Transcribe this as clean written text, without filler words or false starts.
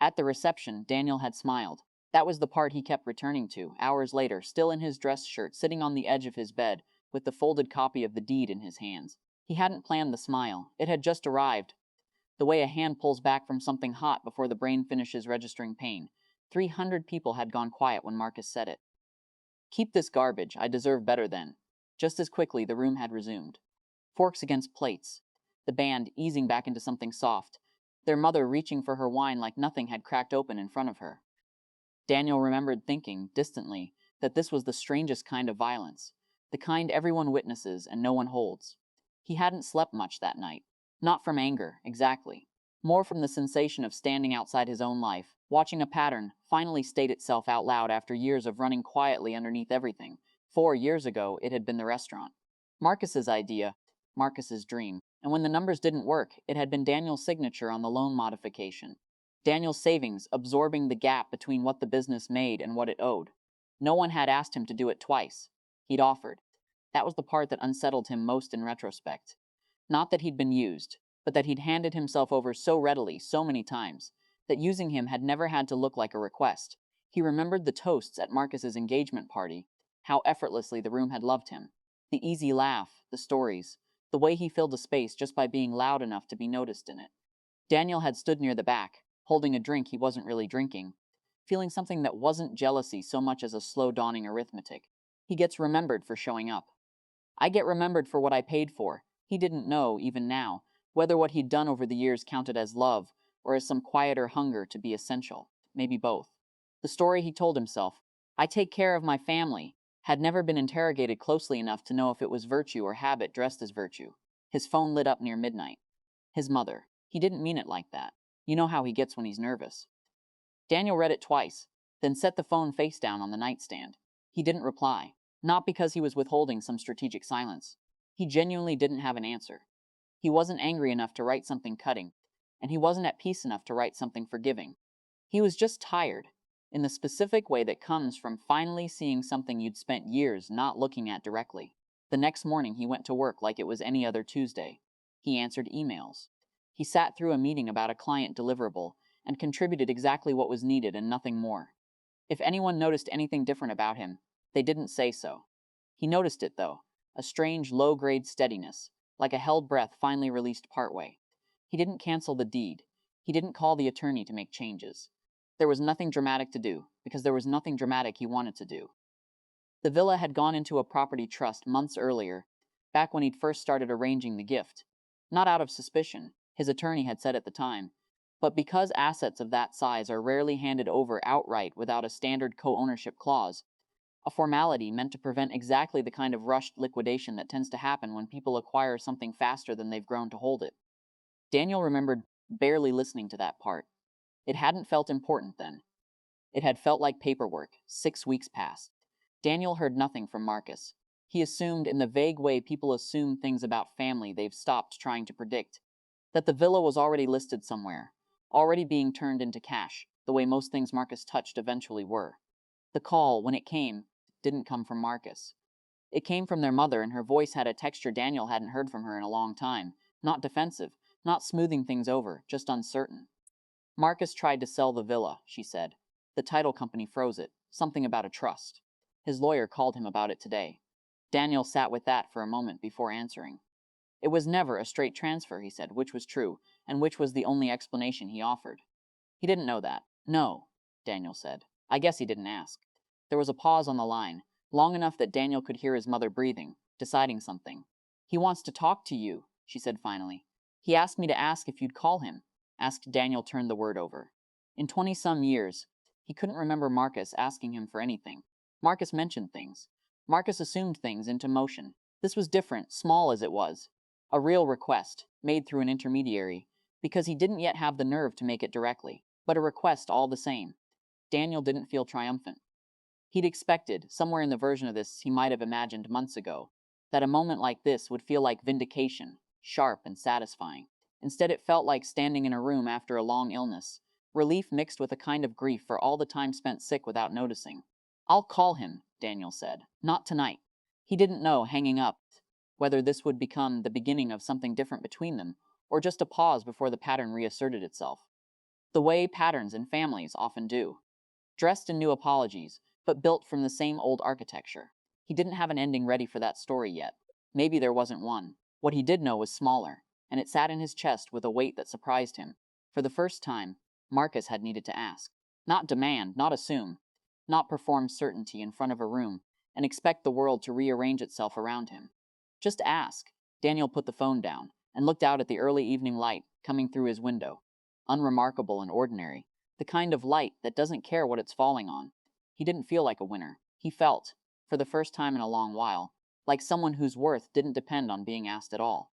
At the reception, Daniel had smiled. That was the part he kept returning to, hours later, still in his dress shirt, sitting on the edge of his bed, with the folded copy of the deed in his hands. He hadn't planned the smile. It had just arrived, the way a hand pulls back from something hot before the brain finishes registering pain. 300 people had gone quiet when Marcus said it. Keep this garbage, I deserve better than. Just as quickly, the room had resumed. Forks against plates. The band easing back into something soft. Their mother reaching for her wine like nothing had cracked open in front of her. Daniel remembered thinking, distantly, that this was the strangest kind of violence. The kind everyone witnesses and no one holds. He hadn't slept much that night. Not from anger, exactly. More from the sensation of standing outside his own life, watching a pattern finally state itself out loud after years of running quietly underneath everything. 4 years ago, it had been the restaurant. Marcus's idea, Marcus's dream. And when the numbers didn't work, it had been Daniel's signature on the loan modification. Daniel's savings absorbing the gap between what the business made and what it owed. No one had asked him to do it twice. He'd offered. That was the part that unsettled him most in retrospect. Not that he'd been used, but that he'd handed himself over so readily, so many times, that using him had never had to look like a request. He remembered the toasts at Marcus's engagement party, how effortlessly the room had loved him. The easy laugh, the stories, the way he filled a space just by being loud enough to be noticed in it. Daniel had stood near the back, holding a drink he wasn't really drinking, feeling something that wasn't jealousy so much as a slow dawning arithmetic. He gets remembered for showing up. I get remembered for what I paid for. He didn't know, even now, whether what he'd done over the years counted as love or as some quieter hunger to be essential. Maybe both. The story he told himself, I take care of my family, had never been interrogated closely enough to know if it was virtue or habit dressed as virtue. His phone lit up near midnight. His mother. He didn't mean it like that. You know how he gets when he's nervous. Daniel read it twice, then set the phone face down on the nightstand. He didn't reply. Not because he was withholding some strategic silence. He genuinely didn't have an answer. He wasn't angry enough to write something cutting, and he wasn't at peace enough to write something forgiving. He was just tired, in the specific way that comes from finally seeing something you'd spent years not looking at directly. The next morning he went to work like it was any other Tuesday. He answered emails. He sat through a meeting about a client deliverable and contributed exactly what was needed and nothing more. If anyone noticed anything different about him, they didn't say so. He noticed it, though, a strange low-grade steadiness, like a held breath finally released partway. He didn't cancel the deed. He didn't call the attorney to make changes. There was nothing dramatic to do, because there was nothing dramatic he wanted to do. The villa had gone into a property trust months earlier, back when he'd first started arranging the gift. Not out of suspicion, his attorney had said at the time, but because assets of that size are rarely handed over outright without a standard co-ownership clause, a formality meant to prevent exactly the kind of rushed liquidation that tends to happen when people acquire something faster than they've grown to hold it. Daniel remembered barely listening to that part. It hadn't felt important then. It had felt like paperwork. 6 weeks passed. Daniel heard nothing from Marcus. He assumed, in the vague way people assume things about family they've stopped trying to predict, that the villa was already listed somewhere, already being turned into cash, the way most things Marcus touched eventually were. The call, when it came, didn't come from Marcus. It came from their mother, and her voice had a texture Daniel hadn't heard from her in a long time. Not defensive, not smoothing things over, just uncertain. Marcus tried to sell the villa, she said. The title company froze it. Something about a trust. His lawyer called him about it today. Daniel sat with that for a moment before answering. It was never a straight transfer, he said, which was true, and which was the only explanation he offered. He didn't know that. No, Daniel said. I guess he didn't ask. There was a pause on the line, long enough that Daniel could hear his mother breathing, deciding something. He wants to talk to you, she said finally. He asked me to ask if you'd call him. Asked. Daniel turned the word over. In 20-some years, he couldn't remember Marcus asking him for anything. Marcus mentioned things. Marcus assumed things into motion. This was different, small as it was. A real request, made through an intermediary, because he didn't yet have the nerve to make it directly, but a request all the same. Daniel didn't feel triumphant. He'd expected, somewhere in the version of this he might have imagined months ago, that a moment like this would feel like vindication, sharp and satisfying. Instead, it felt like standing in a room after a long illness, relief mixed with a kind of grief for all the time spent sick without noticing. I'll call him, Daniel said. Not tonight. He didn't know, hanging up, whether this would become the beginning of something different between them, or just a pause before the pattern reasserted itself. the way patterns in families often do. Dressed in new apologies, but built from the same old architecture. He didn't have an ending ready for that story yet. Maybe there wasn't one. What he did know was smaller, and it sat in his chest with a weight that surprised him. For the first time, Marcus had needed to ask. Not demand, not assume, not perform certainty in front of a room and expect the world to rearrange itself around him. Just ask. Daniel put the phone down and looked out at the early evening light coming through his window. Unremarkable and ordinary, the kind of light that doesn't care what it's falling on. He didn't feel like a winner. He felt, for the first time in a long while, like someone whose worth didn't depend on being asked at all.